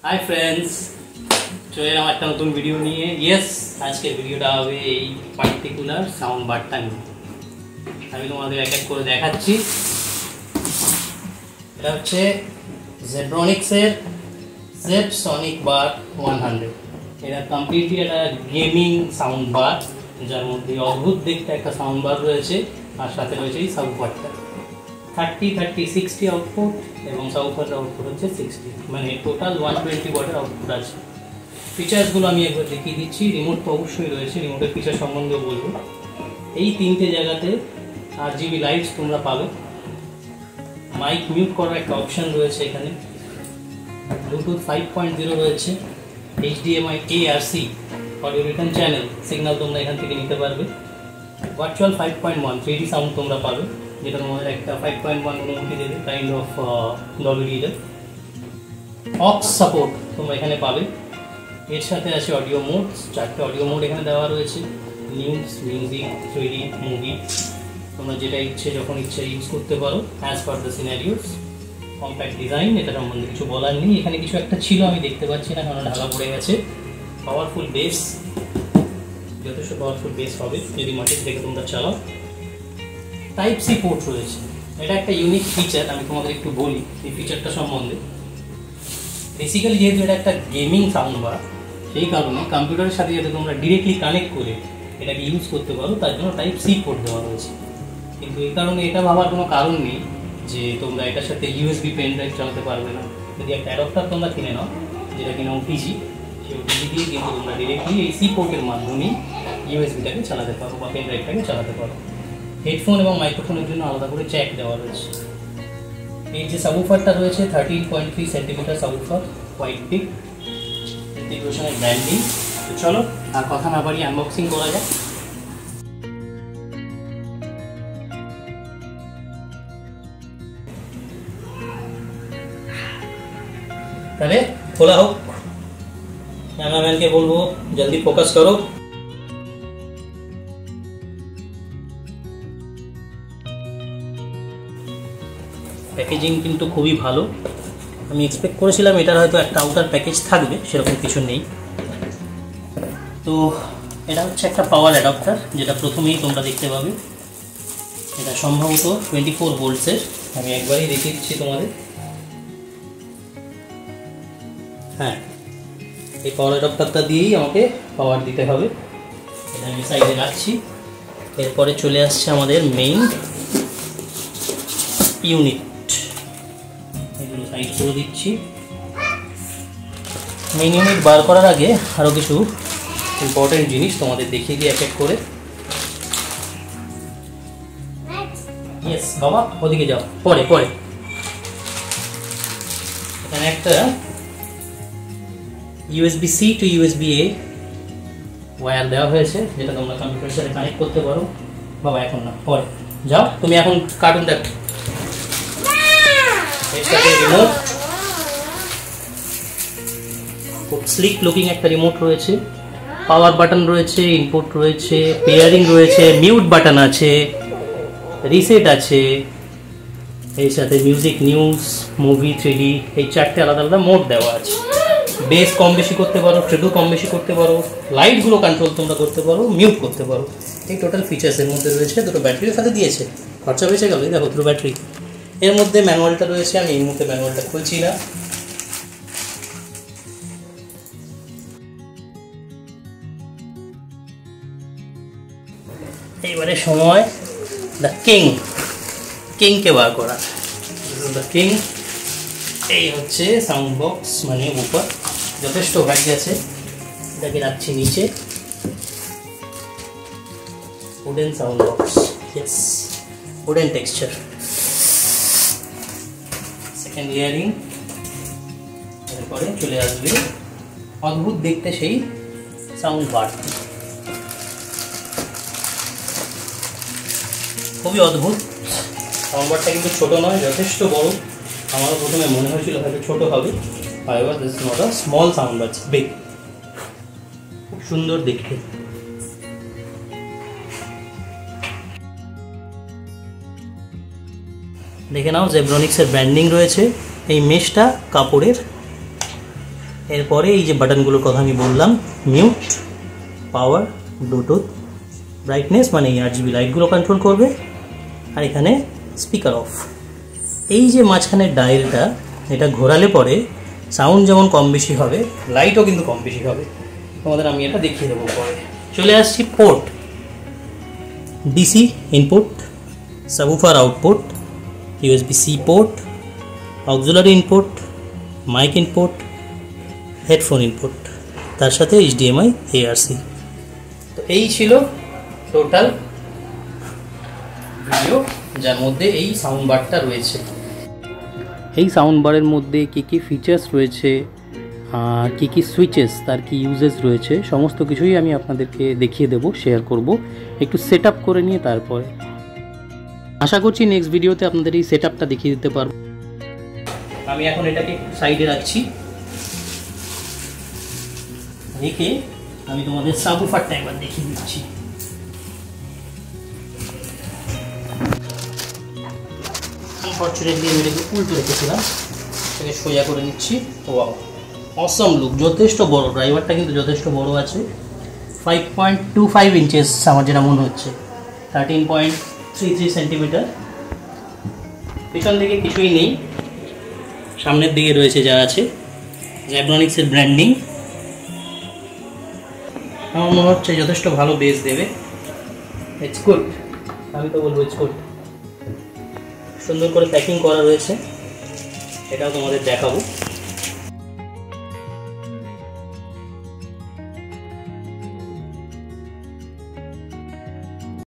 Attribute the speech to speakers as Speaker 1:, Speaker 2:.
Speaker 1: Hi friends, चले एलाम एक नतून भिडियो निये। यस, आजकेर भिडियोटा होबे এই পার্টিকুলার সাউন্ড বারটা নিয়ে। আমি তোমাদের এক এক করে দেখাচ্ছি। এটা হচ্ছে জেব্রনিক্স এর জেব সনিক বার 100। এটা কমপ্লিটলি একটা গেমিং সাউন্ড বার, যার মধ্যে অদ্ভুত দেখতে একটা সাউন্ড বার রয়েছে, আর সাথে রয়েছে এই সাবওয়াফারটা 30-30-60 আউটপুট এবং সাবওয়াফারের আউটপুট হচ্ছে 60, মানে টোটাল 120 ওয়াটের আউটপুট আছে। ফিচার্সগুলো আমি একবার দেখিয়ে দিচ্ছি। রিমোট তো অবশ্যই রয়েছে, রিমোটের ফিচার সম্বন্ধে বলবো। এই তিনটে জায়গাতে RGB লাইটস তোমরা পাবে। মাইক মিউট করার একটা অপশান রয়েছে এখানে। ব্লুটুথ 5.0 রয়েছে। HDMI ARC audio return channel signal তোমরা এখান থেকে নিতে পারবে। ভার্চুয়াল 5.1 3D সাউন্ড তোমরা পাবে, যেটার মধ্যে একটা 5.1 অনুমতি দেবে, kind of Dolby reader. Aux support তোমরা এখানে পাবে। এর সাথে আছে অডিও মোড, 4টে অডিও মোড এখানে দেওয়া রয়েছে। নিউজ, মিউজিক, 3D, মুভি, তোমরা যেটা ইচ্ছে যখন ইচ্ছে ইউজ করতে পারো as per the scenarios. Compact design, এটা সম্বন্ধে কিছু বলার নেই। এখানে কিছু একটা ছিল, আমি দেখতে পাচ্ছি না কারণ ঢাকা পড়ে গেছে। পাওয়ারফুল বেস, যথেষ্ট পাওয়ারফুল বেস হবে যদি মাটির দেখে তোমরা চালাও। টাইপ সি পোর্ট রয়েছে, এটা একটা ইউনিক ফিচার। আমি তোমাদের একটু বলি এই ফিচারটা সম্বন্ধে। বেসিক্যালি যেহেতু এটা একটা গেমিং সাউন্ড বার, সেই কারণে কম্পিউটারের সাথে যাতে তোমরা ডিরেক্টলি কানেক্ট করে এটাকে ইউজ করতে পারো, তার জন্য টাইপ সি পোর্ট দেওয়া রয়েছে। কিন্তু এই কারণে এটা ভাবার কোনো কারণ নেই যে তোমরা এটার সাথে USB পেন ড্রাইভ চালাতে পারবে না। যদি একটা অ্যাডাপ্টার তোমরা কিনে নাও, যেটা কিনা OTG, সেই OTG দিয়ে কিন্তু তোমরা ডিরেক্টলি এই সি পোর্টের মাধ্যমেই USB-টাকে চালাতে পারো বা পেন ড্রাইভটাকে চালাতে পারো। হেডফোন এবং মাইক্রোফোনের জন্য আলাদা করে জ্যাক দেওয়া রয়েছে। এই যে সাবওয়ুফারটা রয়েছে 13.3 সেন্টিমিটার সাবওয়ুফার, হোয়াইট পিক, ইন্টিগ্রেশনের ব্র্যান্ডিং। তো চলো আর কথা না বাড়িয়ে আনবক্সিং করা যাক। তাহলে খোলা হোক। ক্যামেরাম্যানকে বলবো জলদি ফোকাস করো। প্যাকেজিং কিন্তু খুবই ভালো। আমি এক্সপেক্ট করেছিলাম এটার হয়তো একটা আউটার প্যাকেজ থাকবে, সেরকম কিছু নেই। তো এটা হচ্ছে একটা পাওয়ার অ্যাডাপ্টার, যেটা প্রথমেই তোমরা দেখতে পাবে। এটা সম্ভবত 24 ভোল্টসের। আমি একবারই দেখিয়ে দিচ্ছি তোমাদের। হ্যাঁ, এই পাওয়ার অ্যাডাপ্টারটা দিয়েই আমাকে পাওয়ার দিতে হবে। এটা আমি সাইডে রাখছি। এরপরে চলে আসছে আমাদের মেইন ইউনিট। এগুলো সাইড করে দিচ্ছি। মেইন ইউনিট বার করার আগে আরও কিছু ইম্পর্টেন্ট জিনিস তোমাদের দেখিয়ে দিই এক এক করে। ইয়েস বাবা, ওদিকে যাও, পরে পরে। এখানে একটা USB-C to USB-A ওয়্যার দেওয়া হয়েছে, যেটা তোমরা কম্পিউটারের সাথে কানেক্ট করতে পারো। বাবা এখন না, পরে যাও, তুমি এখন কার্টুন দেখো। এর সাথে রিমোট, খুব স্লিক লুকিং একটা রিমোট রয়েছে। পাওয়ার বাটন রয়েছে, ইনপুট রয়েছে, পেয়ারিং রয়েছে, মিউট বাটন আছে, রিসেট আছে। এর সাথে মিউজিক, নিউজ, মুভি, 3D, এই 4টে আলাদা আলাদা মোড দেওয়া আছে। বেস কম বেশি করতে পারো, ট্রেবল কম বেশি করতে পারো, লাইটগুলো কন্ট্রোল তোমরা করতে পারো, মিউট করতে পারো। এই টোটাল ফিচার্সের মধ্যে রয়েছে। দুটো ব্যাটারির সাথে দিয়েছে, খরচা বেঁচে গেল। দেখো দুটো ব্যাটারি। এর মধ্যে ম্যানুয়ালটা রয়েছে, আমি এই মুহূর্তে ম্যানুয়ালটা খুলছি না। এইবারে সময় দ্য কিংকে বার করা। The king. এই হচ্ছে সাউন্ড বক্স, মানে উপর যথেষ্ট ভারী আছে। এটাকে রাখছি নিচে। Wooden sound box, yes, wooden texture. Second earring. এরপরে চলে আসবে অদ্ভুত দেখতে সেই সাউন্ড বার। খুবই অদ্ভুত সাউন্ড বারটা, কিন্তু ছোট নয়, যথেষ্ট বড়। আমারও প্রথমে মনে হয়েছিল হয়তো ছোট হবে। However, this is not a small sound, but it's big. খুব সুন্দর দেখতে। দেখে নাও, জেব্রনিক্সের ব্র্যান্ডিং রয়েছে। এই মেশটা কাপড়ের, এরপরে এই যে বাটনগুলোর কথা আমি বললাম, মিউট, পাওয়ার, ব্লুটুথ, ব্রাইটনেস মানে এই RGB লাইটগুলো কন্ট্রোল করবে, আর এখানে স্পিকার অফ। এই যে মাঝখানের ডায়ালটা, এটা ঘোরালে পরে সাউন্ড যেমন কম বেশি হবে, লাইটও কিন্তু কম বেশি হবে। তোমাদের আমি এটা দেখিয়ে দেবো পরে। চলে আসছি port, DC input, subwoofer output, USB-C port, auxiliary input, mic input, headphone input, তার সাথে HDMI ARC। তো এই ছিল টোটাল ভিডিও, যার মধ্যে এই সাউন্ড বারটা রয়েছে। এই সাউন্ড বারের মধ্যে কী কী ফিচার্স রয়েছে, কী কী সুইচেস, তার কি ইউজেস রয়েছে, সমস্ত কিছুই আমি আপনাদেরকে দেখিয়ে দেব, শেয়ার করব একটু সেট আপ করে নিয়ে। তারপরে আশা করছি নেক্সট ভিডিওতে আপনাদের এই সেট আপটা দেখিয়ে দিতে পারবো। আমি এখন এটাকে সাইডে রাখছি, রেখে আমি তোমাদের সাবউফারটা একবার দেখিয়ে দিচ্ছি। আনফরচুনেটলি আমি এটাকে উল্টো রেখেছিলাম, এটাকে সোজা করে নিচ্ছি। ওয়াও, অসম লুক, যথেষ্ট বড়, ড্রাইভারটা কিন্তু যথেষ্ট বড় আছে। 5.25 ইঞ্চেস আমার যেটা মনে হচ্ছে, 13.33 সেন্টিমিটার। পেছন দিকে কিছুই নেই, সামনের দিকে রয়েছে যা আছে, জ্যাব্রনিক্সের ব্র্যান্ডিং। আমার মনে হচ্ছে যথেষ্ট ভালো বেস দেবে। ইটস গুড, আমি তো বলবো ইটস গুড। সুন্দর করে প্যাকিং করা রয়েছে, এটাও তোমাদের দেখাবো।